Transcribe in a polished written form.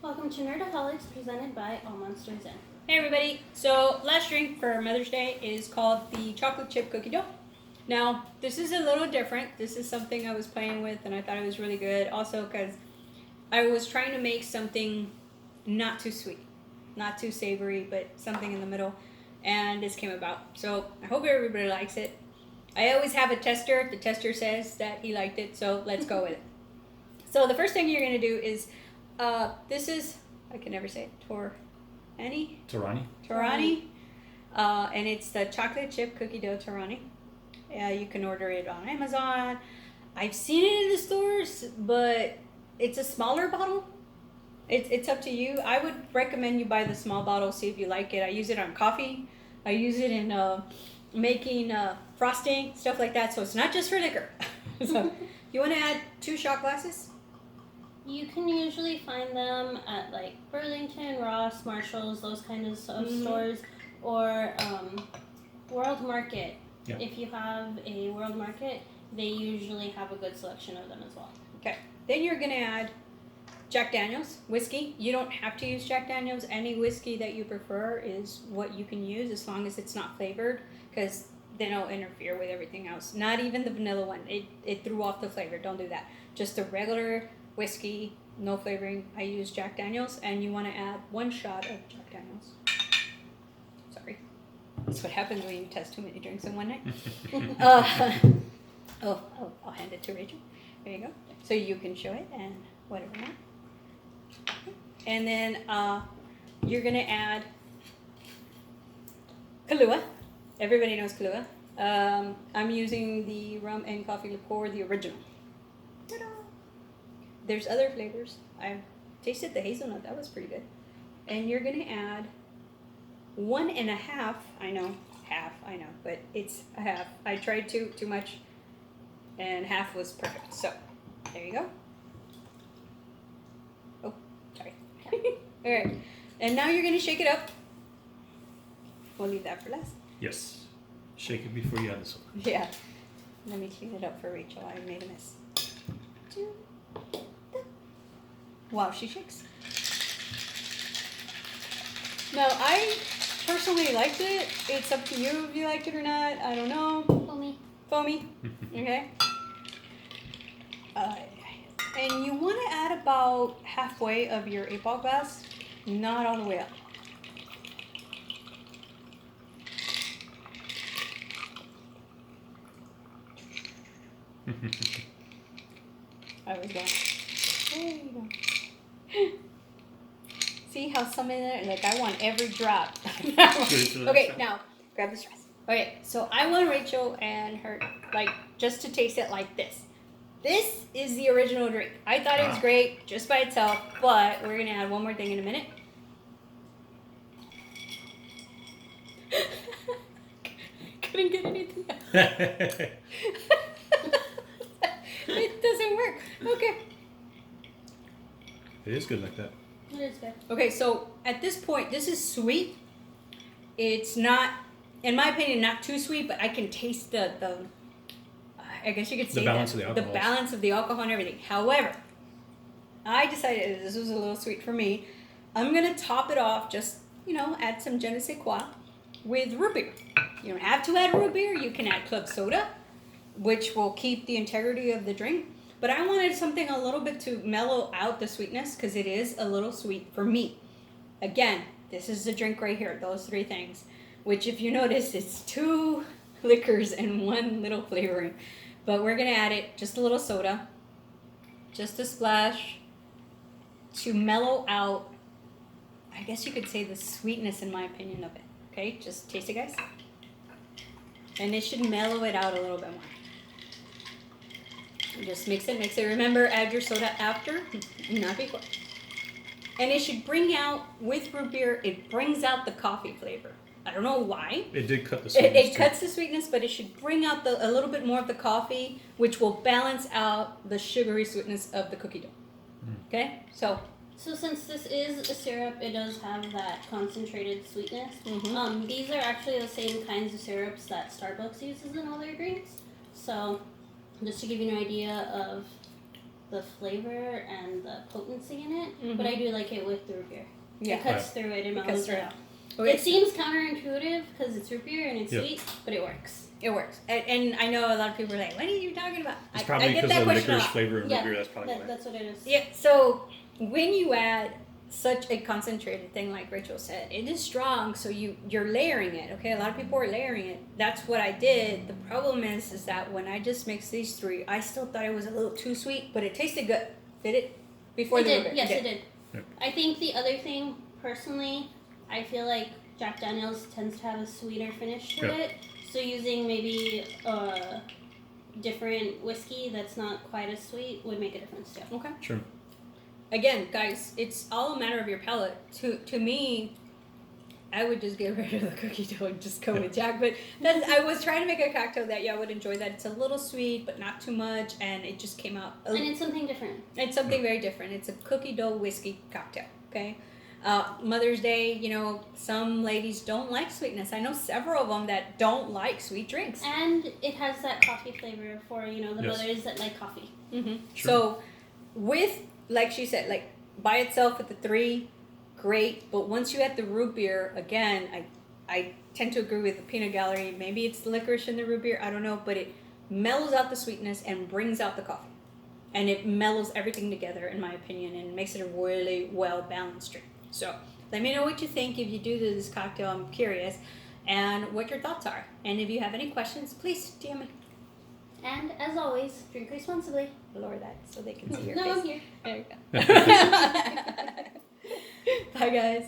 Welcome to Nerdaholics, presented by All Monsters Inn. Hey everybody! So last drink for Mother's Day is called the chocolate chip cookie dough. Now this is a little different. This is something I was playing with and I thought it was really good. Also because I was trying to make something not too sweet, not too savory, but something in the middle. And this came about. So I hope everybody likes it. I always have a tester. The tester says that he liked it, so let's go with it. So the first thing you're going to do is, this is, I can never say it, Torani, and it's the chocolate chip cookie dough Torani. You can order it on Amazon. I've seen it in the stores, but it's a smaller bottle. It's up to you. I would recommend you buy the small bottle, see if you like it. I use it on coffee. I use it in making frosting, stuff like that. So it's not just for liquor. So you want to add 2 shot glasses? You can usually find them at like Burlington, Ross, Marshalls, those kinds of stores, or World Market. Yep. If you have a World Market, they usually have a good selection of them as well. Okay. Then you're going to add Jack Daniels whiskey. You don't have to use Jack Daniels. Any whiskey that you prefer is what you can use as long as it's not flavored, because then it'll interfere with everything else. Not even the vanilla one. It threw off the flavor. Don't do that. Just a regular whiskey, no flavoring. I use Jack Daniels, and you want to add 1 shot of Jack Daniels. Sorry. That's what happens when you test too many drinks in one night. I'll hand it to Rachel. There you go. So you can show it and whatever you want. And then you're going to add Kahlua. Everybody knows Kahlua. I'm using the rum and coffee liqueur, the original. Ta-da! There's other flavors. I've tasted the hazelnut. That was pretty good. And you're going to add 1.5. I know, but it's a half. I tried too much, and half was perfect. So, there you go. Oh, sorry. All right. And now you're going to shake it up. We'll leave that for last. Yes. Shake it before you add the soda. Yeah. Let me clean it up for Rachel. I made a mess. Wow, she shakes. Now, I personally liked it. It's up to you if you liked it or not. I don't know. Foamy. Okay. And you want to add about halfway of your 8-ball glass, not all the way up. I was going. There you go. See how some in there? Like, I want every drop. Okay, now, grab the straws. Okay, so I want Rachel and her, like, just to taste it like this. This is the original drink. I thought it was great just by itself, but we're going to add one more thing in a minute. Couldn't get anything out. It doesn't work. Okay. It is good like that. It is good. Okay, so at this point, this is sweet. It's not, in my opinion, not too sweet, but I can taste the I guess you could say The balance that, of the alcohol. the balance of the alcohol and everything. However, I decided this was a little sweet for me. I'm gonna top it off, just add some je ne sais quoi with root beer. You don't have to add root beer. You can add club soda, which will keep the integrity of the drink. But I wanted something a little bit to mellow out the sweetness, because it is a little sweet for me. Again, this is the drink right here, those 3 things. Which, if you notice, it's 2 liquors and 1 little flavoring. But we're going to add it, just a little soda, just a splash, to mellow out, I guess you could say, the sweetness, in my opinion, of it. Okay, just taste it, guys. And it should mellow it out a little bit more. Just mix it. Remember, add your soda after, not before. And it should bring out, with root beer, it brings out the coffee flavor. I don't know why. It did cut the sweetness. It cuts the sweetness, but it should bring out a little bit more of the coffee, which will balance out the sugary sweetness of the cookie dough. Okay? So since this is a syrup, it does have that concentrated sweetness. Mhm. These are actually the same kinds of syrups that Starbucks uses in all their drinks. So, just to give you an idea of the flavor and the potency in it, Mhm. but I do like it with the root beer. Yeah. It cuts through it and It cuts mellows through it it. out. Okay. It seems counterintuitive because it's root beer and it's Yeah. sweet, but it works. It works. And I know a lot of people are like, what are you talking about? It's I probably get because that of the question a licorice lot. flavor of Yeah, root beer. That's probably why. That's what it is. Yeah, so when you add such a concentrated thing like Rachel said, it is strong, so you're layering it, okay? A lot of people are layering it. That's what I did. The problem is that when I just mixed these three, I still thought it was a little too sweet, but it tasted good. Did it? Before It the did. root beer? Yes, it did. Yep. I think the other thing, personally, I feel like Jack Daniels tends to have a sweeter finish to Yeah. it. So using maybe a different whiskey that's not quite as sweet would make a difference too. Okay. Sure. Again, guys, it's all a matter of your palate. To me, I would just get rid of the cookie dough and just go with Jack. But I was trying to make a cocktail that y'all would enjoy. That it's a little sweet, but not too much, and it just came out. And it's something different. It's something very different. It's a cookie dough whiskey cocktail. Okay. Mother's Day, some ladies don't like sweetness. I know several of them that don't like sweet drinks. And it has that coffee flavor for, the Yes. mothers that like coffee. Mm-hmm. Sure. So, like she said, like by itself with the three, great. But once you add the root beer, again, I tend to agree with the peanut gallery. Maybe it's the licorice in the root beer. I don't know, but it mellows out the sweetness and brings out the coffee, and it mellows everything together, in my opinion, and makes it a really well balanced drink. So let me know what you think if you do this cocktail. I'm curious, and what your thoughts are. And if you have any questions, please DM me. And as always, drink responsibly. Lower that so they can see your No, I'm face. here. There you go. Bye, guys.